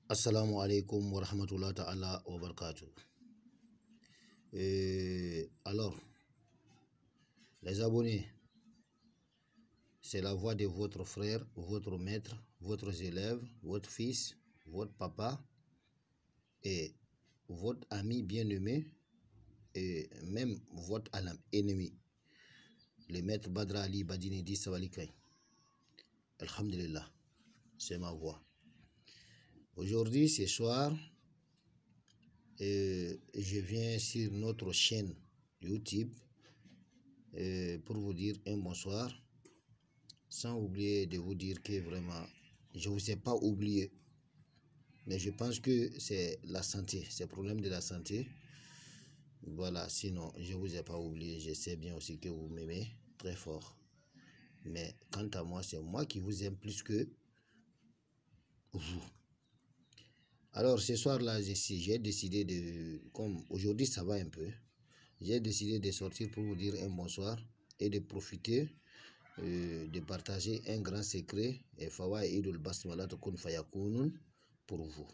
Assalamu alaikum wa rahmatullahi ta'ala wa barakatuh. Alors, les abonnés, c'est la voix de votre frère, votre maître, votre élève, votre fils, votre papa et votre ami bien-aimé et même votre ennemi, le maître Badra Ali Badinedi Sawalikay. Alhamdulillah, c'est ma voix. Aujourd'hui, ce soir, je viens sur notre chaîne YouTube pour vous dire un bonsoir, sans oublier de vous dire que vraiment, je ne vous ai pas oublié, mais je pense que c'est la santé, c'est le problème de la santé. Voilà, sinon, je ne vous ai pas oublié, je sais bien aussi que vous m'aimez très fort. Mais quant à moi, c'est moi qui vous aime plus que vous. Alors, ce soir-là, j'ai décidé de, comme aujourd'hui ça va un peu, j'ai décidé de sortir pour vous dire un bonsoir et de profiter de partager un grand secret et fawaidul basmalat kun fayakunun pour vous.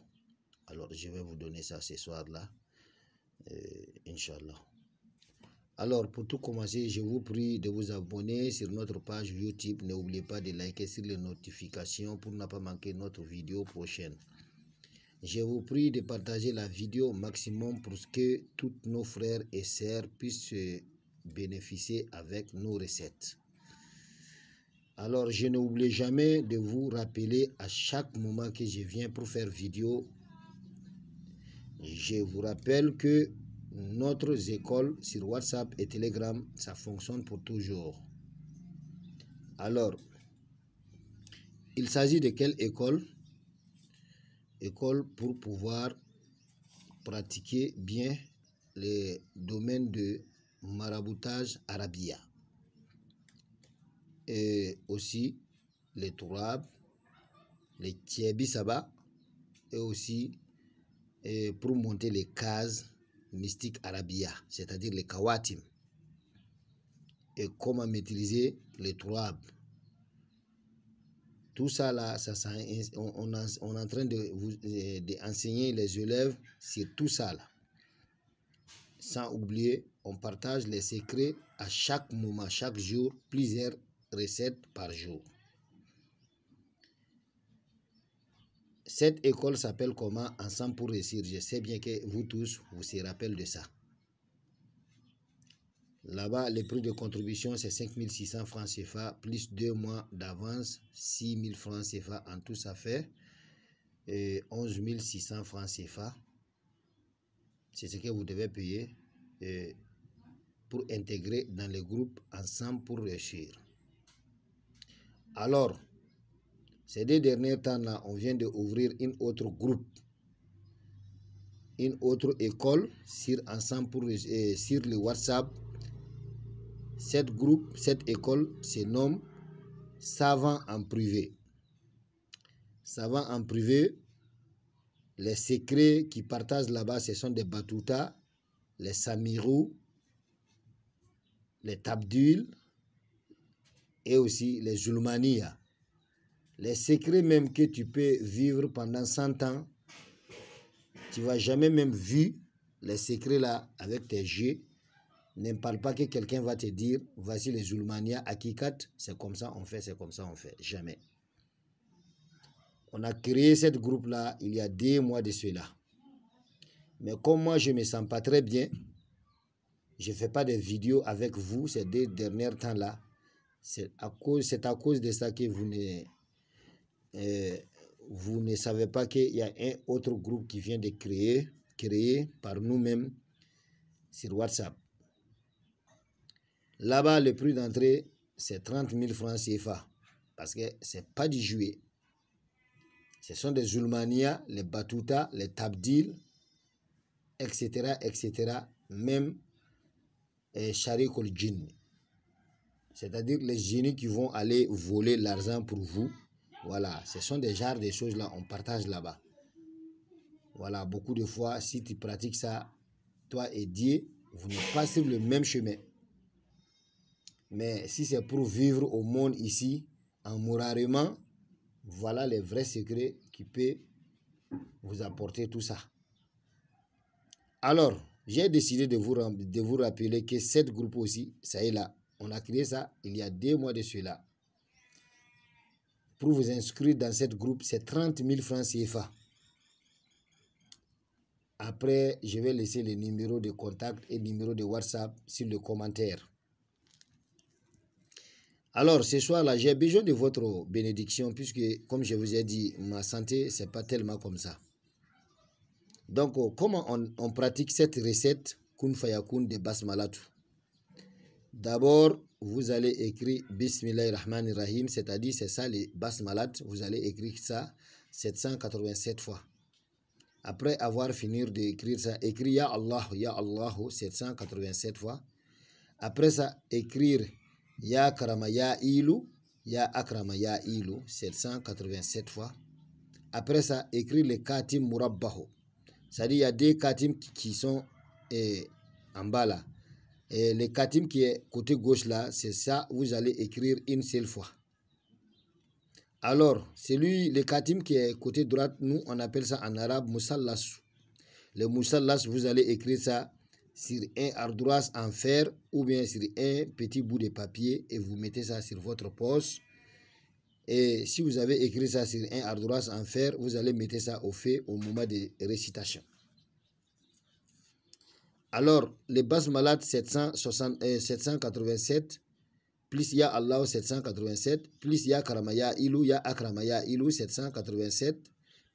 Alors, je vais vous donner ça ce soir-là, Inch'Allah. Alors, pour tout commencer, je vous prie de vous abonner sur notre page YouTube. N'oubliez pas de liker sur les notifications pour ne pas manquer notre vidéo prochaine. Je vous prie de partager la vidéo au maximum pour que tous nos frères et sœurs puissent bénéficier avec nos recettes. Alors, je n'oublie jamais de vous rappeler à chaque moment que je viens pour faire vidéo. Je vous rappelle que notre école sur WhatsApp et Telegram, ça fonctionne pour toujours. Alors, il s'agit de quelle école? École pour pouvoir pratiquer bien les domaines de maraboutage arabia et aussi les tourab, les tiebisaba et aussi pour monter les cases mystiques arabia, c'est-à-dire les kawatim, et comment maîtriser les tourab. Tout ça là, on est en train d'enseigner les élèves sur tout ça là. Sans oublier, on partage les secrets à chaque moment, chaque jour, plusieurs recettes par jour. Cette école s'appelle comment? Ensemble pour réussir. Je sais bien que vous tous, vous vous rappelez de ça. Là-bas, le prix de contribution, c'est 5600 francs CFA, plus 2 mois d'avance, 6000 francs CFA. En tout, ça fait 11 600 francs CFA. C'est ce que vous devez payer pour intégrer dans le groupe ensemble pour réussir. Alors, ces 2 derniers temps-là, on vient d'ouvrir une autre groupe, une autre école sur ensemble pour sur le WhatsApp. Cette école se nomme Savant en privé. Savant en privé, les secrets qui partagent là-bas, ce sont des batoutas, les samirou, les tabdil et aussi les zulmania. Les secrets même que tu peux vivre pendant 100 ans, tu ne vas jamais même vu les secrets là avec tes yeux. Ne parle pas que quelqu'un va te dire, voici les zulmania, akikat, c'est comme ça on fait, c'est comme ça on fait. Jamais. On a créé cette groupe là il y a 2 mois de cela. Mais comme moi je ne me sens pas très bien, je ne fais pas de vidéos avec vous ces 2 derniers temps là. C'est à cause de ça que vous ne savez pas qu'il y a un autre groupe qui vient de créé par nous-mêmes sur WhatsApp. Là-bas, le prix d'entrée, c'est 30 000 francs CFA. Parce que ce n'est pas du jouet. Ce sont des zulmania, les batoutas, les tabdil, etc., etc. Même Sharikul Jinn. C'est-à-dire les génies qui vont aller voler l'argent pour vous. Voilà, ce sont des genres de choses là, on partage là-bas. Voilà, beaucoup de fois, si tu pratiques ça, toi et Dieu, vous n'êtes pas sur le même chemin. Mais si c'est pour vivre au monde ici, en moralement, voilà les vrais secrets qui peuvent vous apporter tout ça. Alors, j'ai décidé de vous rappeler que cette groupe aussi, ça est là. On a créé ça il y a 2 mois de cela. Pour vous inscrire dans cette groupe, c'est 30 000 francs CFA. Après, je vais laisser les numéros de contact et numéros de WhatsApp sur le commentaire. Alors, ce soir-là, j'ai besoin de votre bénédiction puisque, comme je vous ai dit, ma santé, ce n'est pas tellement comme ça. Donc, comment on pratique cette recette Kun Fayakun de Basmalatu? D'abord, vous allez écrire Bismillahirrahmanirrahim, c'est-à-dire c'est ça les Basmalat, vous allez écrire ça 787 fois. Après avoir fini d'écrire ça, écrire Ya Allah 787 fois. Après ça, écrire Ya Karama Ya Ilu, Ya Akrama Ya Ilu 787 fois. Après ça, écrire les Katim Murabbaho. C'est-à-dire il y a des Katim qui sont en bas là. Et le Katim qui est côté gauche là, c'est ça, vous allez écrire une seule fois. Alors, le Katim qui est côté droite, nous on appelle ça en arabe Musallas. Le Musallas, vous allez écrire ça sur un ardoise en fer ou bien sur un petit bout de papier et vous mettez ça sur votre poche. Et si vous avez écrit ça sur un ardoise en fer, vous allez mettre ça au fait au moment de récitation. Alors, les Basmalat 787, plus Ya Allah 787, plus Ya Karamaya Ilu, Ya Akramaya Ilu 787,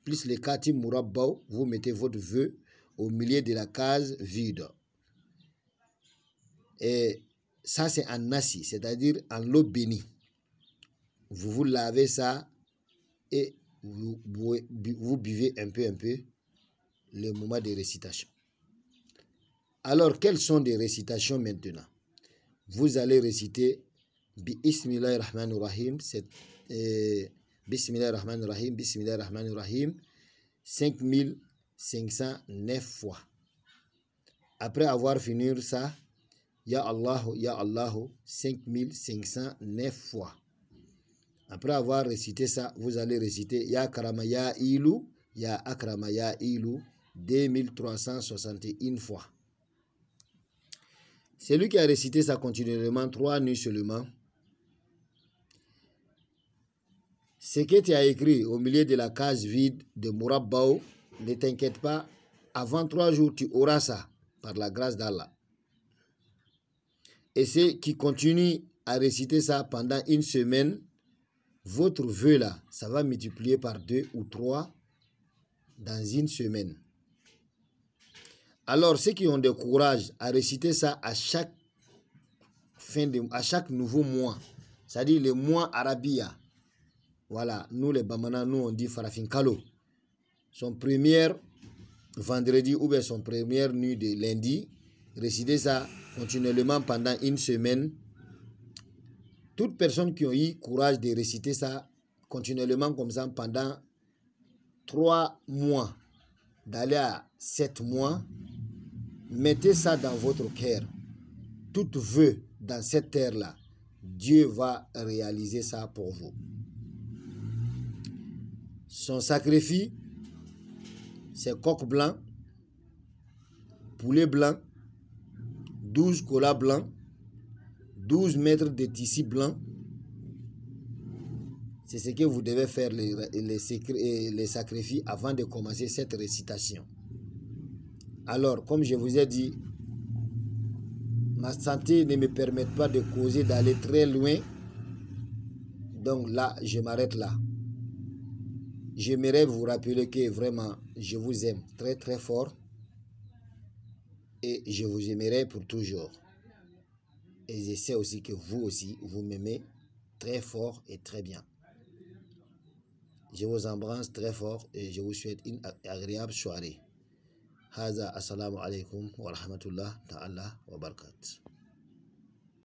plus les Katim Murabbao, vous mettez votre vœu au milieu de la case vide. Et ça, c'est en nasi, c'est-à-dire en l'eau bénie. Vous lavez ça et vous buvez un peu le moment de récitation. Alors, quelles sont les récitations maintenant? Vous allez réciter Bismillahirrahmanirrahim, Bismillahirrahmanirrahim, Bismillahirrahmanirrahim, 5509 fois. Après avoir fini ça, Ya Allah, 5509 fois. Après avoir récité ça, vous allez réciter Ya Karama Ya Ilu, Ya Akrama Ya Ilu, 2361 fois. Celui qui a récité ça continuellement 3 nuits seulement, ce que tu as écrit au milieu de la case vide de Murabbao, ne t'inquiète pas, avant 3 jours, tu auras ça, par la grâce d'Allah. Et ceux qui continuent à réciter ça pendant une semaine, votre vœu là, ça va multiplier par 2 ou 3 dans une semaine. Alors, ceux qui ont du courage à réciter ça à chaque nouveau mois, c'est-à-dire le mois Arabia, voilà, nous les Bamana, nous on dit Farafin Kalo, son premier vendredi ou bien son première nuit de lundi, réciter ça continuellement pendant une semaine. Toute personne qui a eu courage de réciter ça continuellement comme ça pendant 3 mois, d'aller à 7 mois, mettez ça dans votre cœur. Tout vœu dans cette terre-là, Dieu va réaliser ça pour vous. Son sacrifice, c'est coq blanc, poulet blanc, 12 colas blancs, 12 mètres de tissu blanc. C'est ce que vous devez faire les sacrifices avant de commencer cette récitation. Alors, comme je vous ai dit, ma santé ne me permet pas de causer, d'aller très loin. Donc là, je m'arrête là. J'aimerais vous rappeler que vraiment, je vous aime très très fort. Et je vous aimerai pour toujours. Et je sais aussi que vous aussi, vous m'aimez très fort et très bien. Je vous embrasse très fort et je vous souhaite une agréable soirée. Haza assalamu alaikum wa rahmatullah ta'ala wa barakatuh.